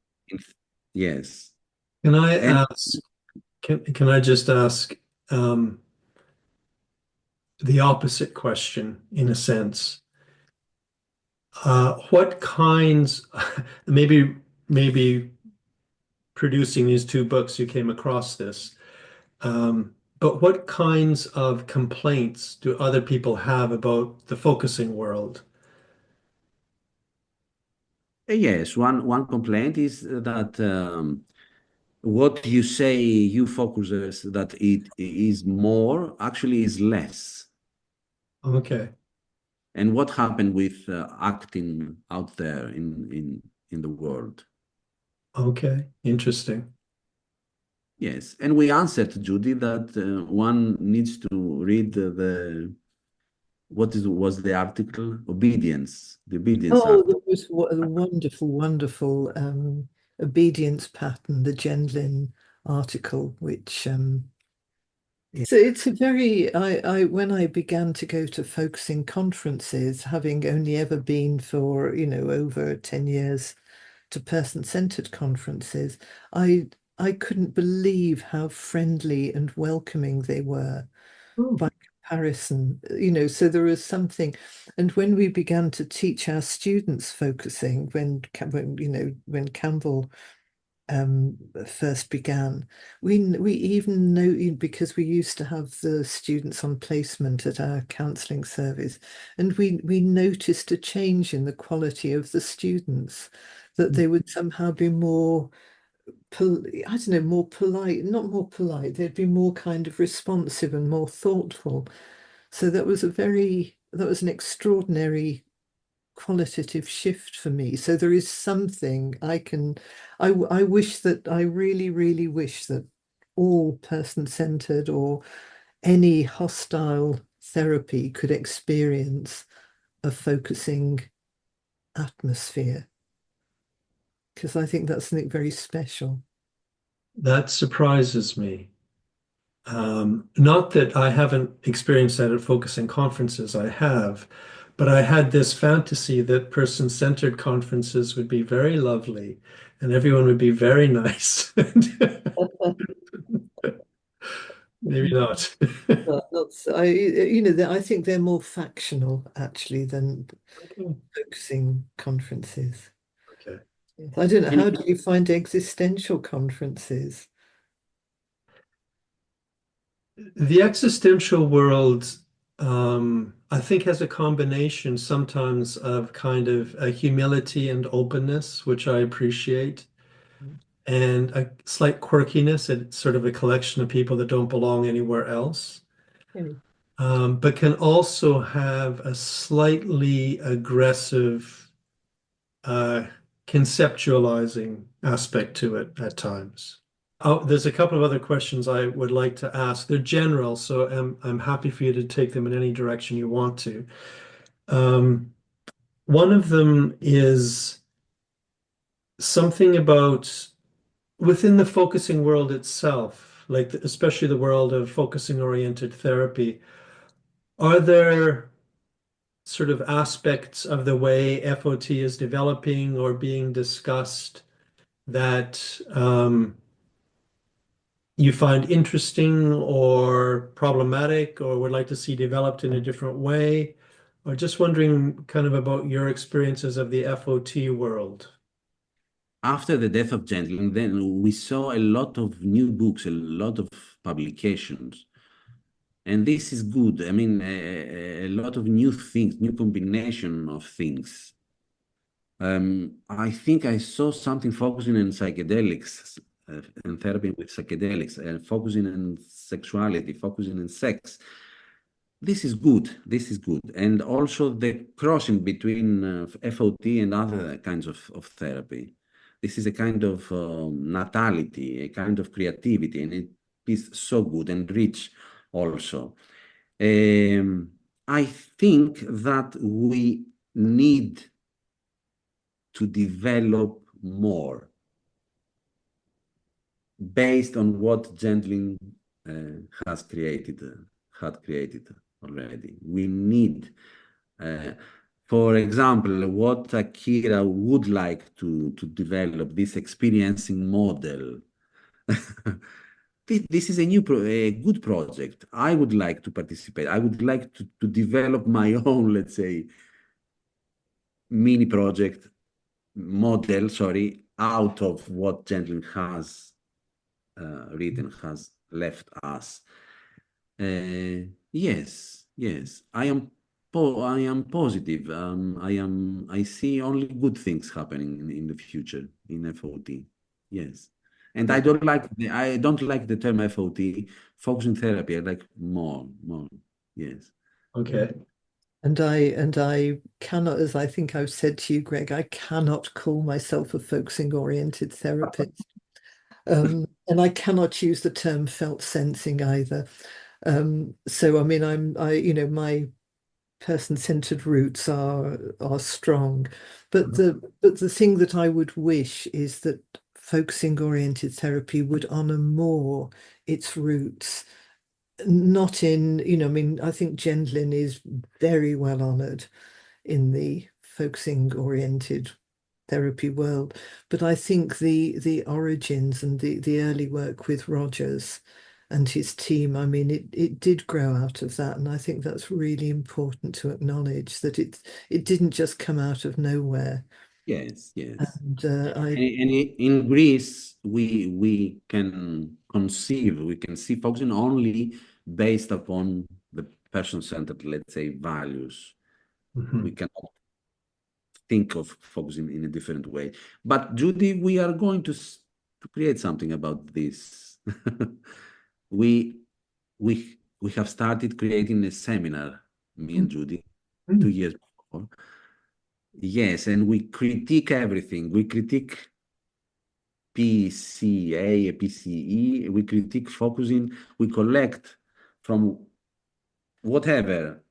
Yes. Can I And ask, can I just ask the opposite question in a sense? What kinds, maybe producing these two books, you came across this, but what kinds of complaints do other people have about the focusing world? yes, one complaint is that what you say, you focusers, that it is more, actually is less. Okay, And what happened with acting out there in the world? okay, interesting. Yes, and we answered Judy that one needs to read was the article, obedience, the obedience Oh, article. the wonderful, wonderful obedience pattern, the Genlin article, which so it's a very I when I began to go to focusing conferences, having only ever been for, over 10 years to person-centered conferences, I couldn't believe how friendly and welcoming they were Oh, by comparison. So there was something, and when we began to teach our students focusing, when Campbell first began, we even know, because we used to have the students on placement at our counselling service, and we noticed a change in the quality of the students, that they would somehow be more I don't know, more polite, not more polite, they'd be more kind of responsive and more thoughtful. So that was an extraordinary qualitative shift for me. So there is something I wish that, I really, really wish that all person-centered or any hostile therapy could experience a focusing atmosphere, because I think that's something very special. that surprises me. Not that I haven't experienced that at focusing conferences, I have, but I had this fantasy that person-centered conferences would be very lovely and everyone would be very nice. Maybe not. That's I think they're more factional actually than Okay. focusing conferences. Okay. I don't know, And how do you find existential conferences? The existential world, I think, has a combination sometimes of kind of a humility and openness, which I appreciate, and a slight quirkiness. It's sort of a collection of people that don't belong anywhere else, Really? but can also have a slightly aggressive uh, conceptualizing aspect to it at times. Oh, there's a couple of other questions I would like to ask. They're general, so I'm happy for you to take them in any direction you want to. Um, one of them is something about within the focusing world itself, like especially the world of focusing oriented therapy. Are there sort of aspects of the way FOT is developing or being discussed that you find interesting or problematic or would like to see developed in a different way? Or just wondering kind of about your experiences of the FOT world. after the death of Gentling, then we saw a lot of new books, a lot of publications. And this is good. I mean, a lot of new things, new combination of things. I think I saw something focusing on psychedelics and therapy with psychedelics, and focusing on sexuality, focusing on sex. This is good. This is good. And also the crossing between FOT and other kinds of therapy. This is a kind of natality, a kind of creativity, and it is so good and rich also. I think that we need to develop more based on what Gentling has created, had created already. We need, for example, what Akira would like to develop, this experiencing model. This is a good project. I would like to participate. I would like to develop my own, let's say, mini project model, sorry, out of what Gentling has written, has left us. Yes, yes, I am positive. I see only good things happening in the future in FOT. Yes. And I don't like the term FOT, focusing therapy. I like more. Yes. Okay. And I cannot, as I think I've said to you, Greg, I cannot call myself a focusing oriented therapist. And I cannot use the term felt sensing either. So I mean, my person-centered roots are strong, but the thing that I would wish is that focusing oriented therapy would honor more its roots, not in, I mean, I think Gendlin is very well honored in the focusing oriented therapy world, but I think the origins and the early work with Rogers and his team, I mean, it did grow out of that, and I think that's really important to acknowledge that it didn't just come out of nowhere. Yes, yes. And And in Greece, we can conceive, we can see focusing only based upon the person-centered, let's say, values. Mhm. We cannot think of focusing in a different way. But Judy, we are going to create something about this. we we have started creating a seminar, me and Judy, 2 years before. Yes, and we critique everything. We critique PCA, PCE. We critique focusing. We collect from whatever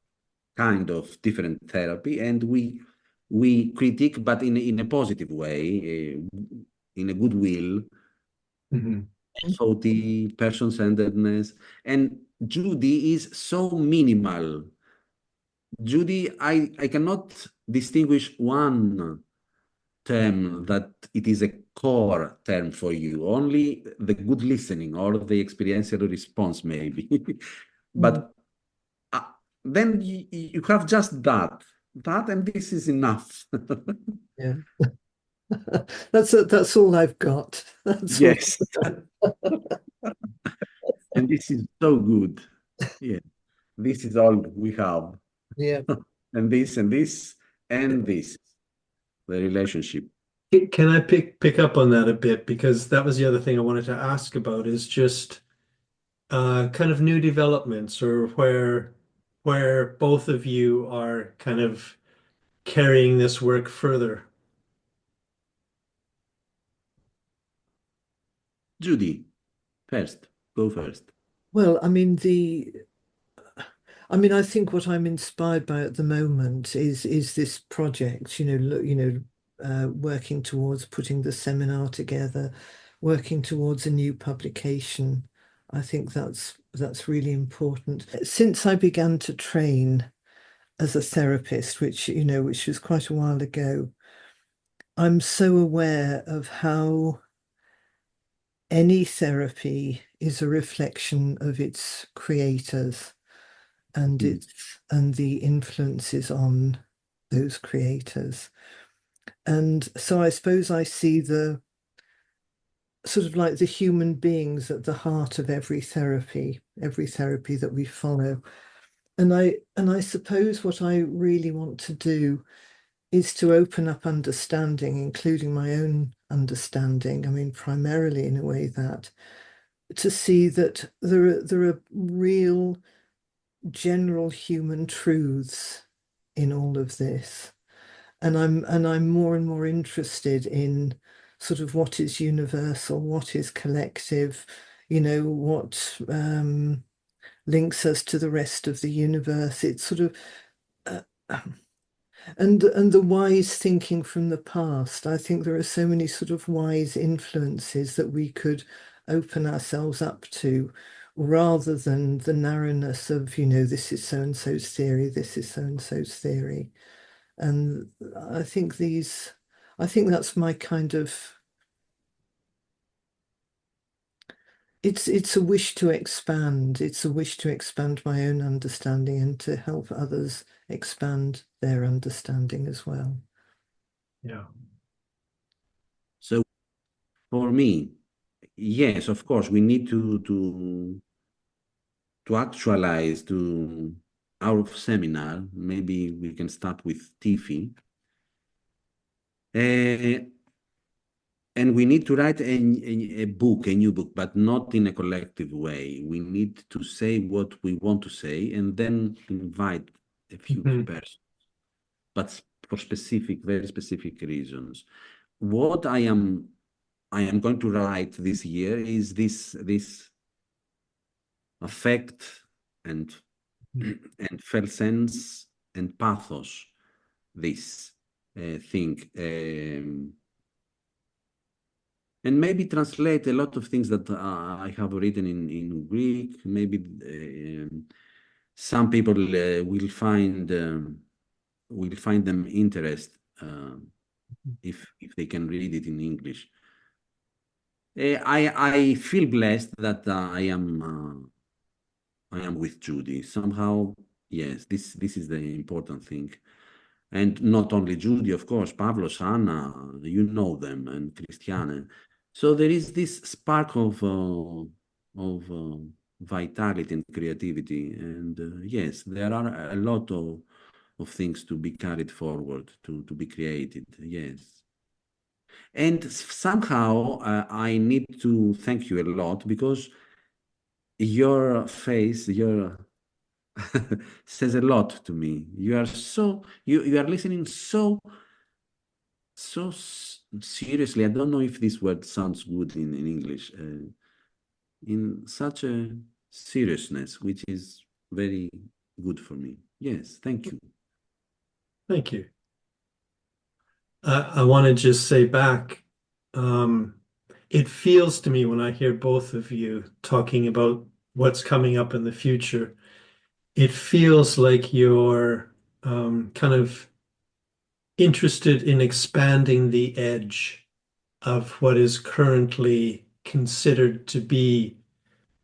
kind of different therapy, and we critique, but in a positive way, in a goodwill, Mhm. FOT, person-centeredness. And Judy is so minimal. Judy, I cannot distinguish one term that it is a core term for you, only the good listening or the experiential response, maybe. But uh, then you have just that, and this is enough. yeah, that's all I've got. That's all. Yes. And this is so good. Yeah, this is all we have. Yeah. And this and this and this, the relationship. Can I pick up on that a bit? Because that was the other thing I wanted to ask about is just kind of new developments or where both of you are kind of carrying this work further. Judy, first, go first. Well, I think what I'm inspired by at the moment is this project, working towards putting the seminar together, working towards a new publication. I think that's really important. Since I began to train as a therapist, which was quite a while ago, I'm so aware of how any therapy is a reflection of its creators and Mm. the influences on those creators. And so I suppose I see the sort of like the human beings at the heart of every therapy that we follow. And I suppose what I really want to do is to open up understanding, including my own understanding. I mean, primarily in a way that to see that there are real general human truths in all of this. And I'm more and more interested in sort of what is universal, what is collective, what links us to the rest of the universe. It's sort of and the wise thinking from the past. I think there are so many sort of wise influences that we could open ourselves up to, rather than the narrowness of, this is so and so's theory, this is so and so's theory. And I think that's my kind of, it's a wish to expand. It's a wish to expand my own understanding and to help others expand their understanding as well. Yeah. So for me, yes, of course, we need to actualize to our seminar. Maybe we can start with Tiffy. And we need to write a book, a new book, but not in a collective way. We need to say what we want to say and then invite a few Mhm. persons, but for specific, very specific reasons. What I am going to write this year is this affect and and felt sense and pathos, this thing. and maybe translate a lot of things that I have written in Greek. Maybe some people will find them interest if they can read it in English. I feel blessed that I am with Judy. Somehow, yes, this is the important thing. And not only Judy, of course, Pavlos, Anna, you know them, and Christiane. So there is this spark of vitality and creativity. And yes, there are a lot of things to be carried forward, to be created. Yes. And somehow I need to thank you a lot because your face, your says a lot to me. You are you are listening seriously. I don't know if this word sounds good in English. In such a seriousness, which is very good for me. Yes, thank you. Thank you. I want to just say back, it feels to me when I hear both of you talking about what's coming up in the future, it feels like you're kind of interested in expanding the edge of what is currently considered to be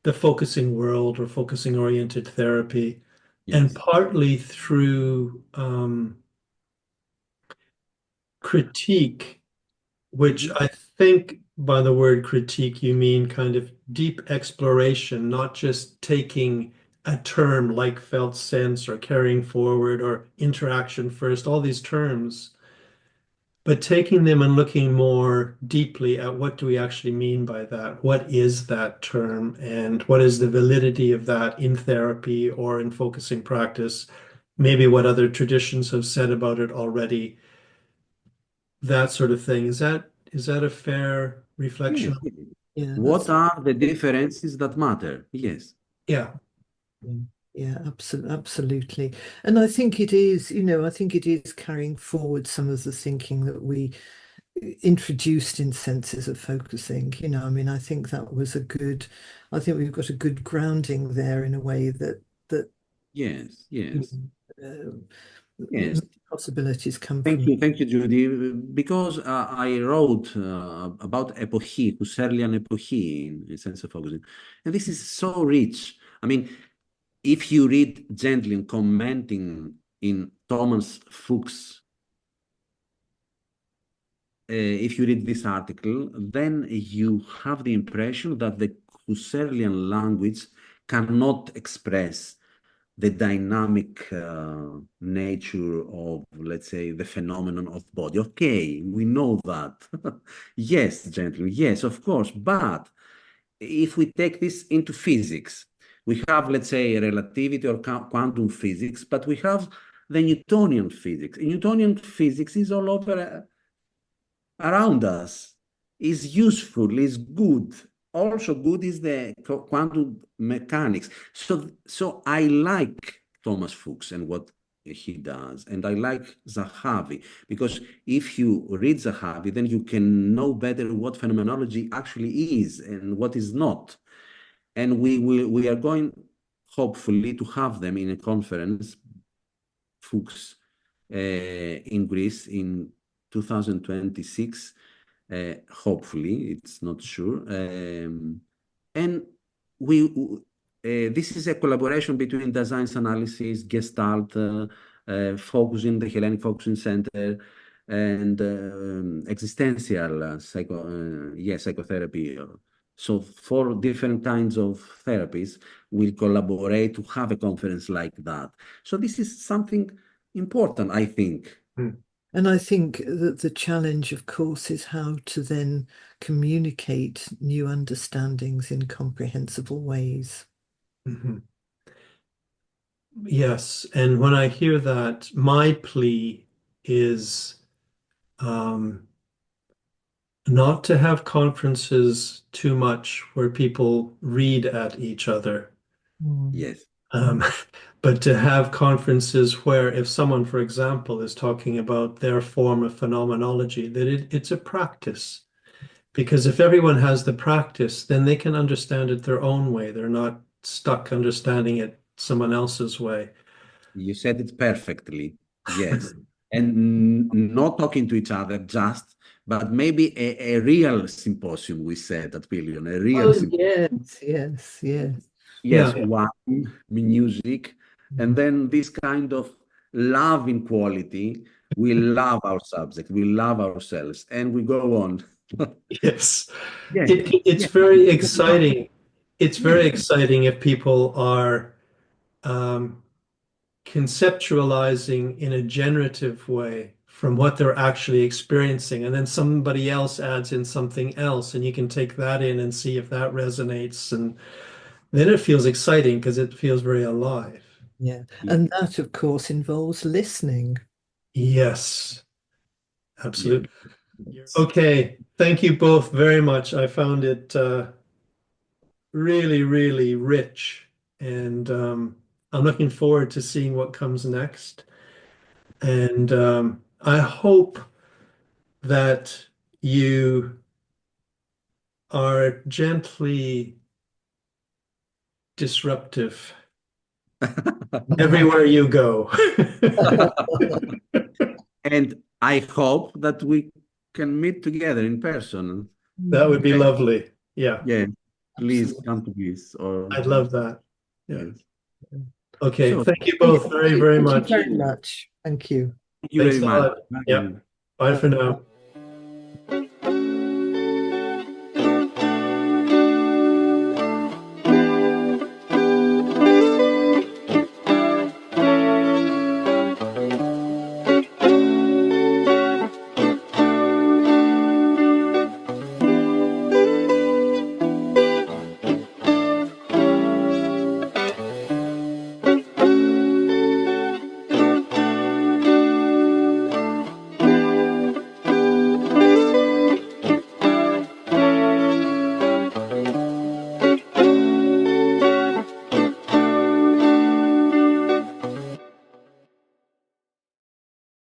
the focusing world or focusing oriented therapy, and Yes. partly through critique, which Mhm. I think by the word critique you mean kind of deep exploration, not just taking a term like felt sense or carrying forward or interaction first, all these terms, but taking them and looking more deeply at what do we actually mean by that? What is that term? And what is the validity of that in therapy or in focusing practice? Maybe what other traditions have said about it already, that sort of thing. Is that a fair reflection? Yes. Yeah, What that's are the differences that matter? Yes. Yeah. yeah, absolutely. And I think it is, I think it is carrying forward some of the thinking that we introduced in senses of focusing. I mean, I think that was I think we've got a good grounding there in a way that Yes. Yes. many Yes. possibilities come from. Thank you, Judy. Because I wrote about epoche, Husserlian epoche in a sense of focusing, and this is so rich. I mean, if you read gently and commenting in Thomas Fuchs, if you read this article, then you have the impression that the Husserlian language cannot express the dynamic nature of, let's say, the phenomenon of body. Okay, we know that. Yes, gentlemen, yes, of course. But if we take this into physics, we have, let's say, relativity or quantum physics, but we have the Newtonian physics. Newtonian physics is all over around us, is useful, is good. Also good is the quantum mechanics. So I like Thomas Fuchs and what he does, and I like Zahavi, because if you read Zahavi, then you can know better what phenomenology actually is and what is not. And we are going, hopefully, to have them in a conference, Fuchs, in Greece in 2026. Hopefully, it's not sure. And this is a collaboration between design analysis, Gestalt, focusing, the Hellenic Focusing Center, and existential psychotherapy. So four different kinds of therapies will collaborate to have a conference like that. So this is something important, I think. And I think that the challenge, of course, is how to then communicate new understandings in comprehensible ways. Mhm. Yes. And when I hear that, my plea is not to have conferences too much where people read at each other, Yes. um, but to have conferences where if someone, for example, is talking about their form of phenomenology, that it's a practice. Because if everyone has the practice, then they can understand it their own way. They're not stuck understanding it someone else's way. You said it perfectly. Yes. And not talking to each other just, but maybe a real symposium, we said at Billion, a real Oh, symposium. yes. Yes, Yeah. wine, music, and then this kind of love in quality. We love our subject, we love ourselves, and we go on. Yes. Yeah, It's yeah. very exciting. It's very exciting if people are um, conceptualizing in a generative way from what they're actually experiencing, and then somebody else adds in something else, and you can take that in and see if that resonates, and then it feels exciting because it feels very alive. Yeah. And that, of course, involves listening. Yes, Yeah. absolutely. Okay, thank you both very much. I found it really, really rich, and I'm looking forward to seeing what comes next. And I hope that you are gently disruptive everywhere you go. And I hope that we can meet together in person. That would be lovely. Yeah, Yeah, please Absolutely. come to this. Or I'd love that. Yeah. yes. Okay, So thank you Thank both very, very you much. very much. Thank you. thank you Thanks very a much. lot. Bye. Yep. Bye for now.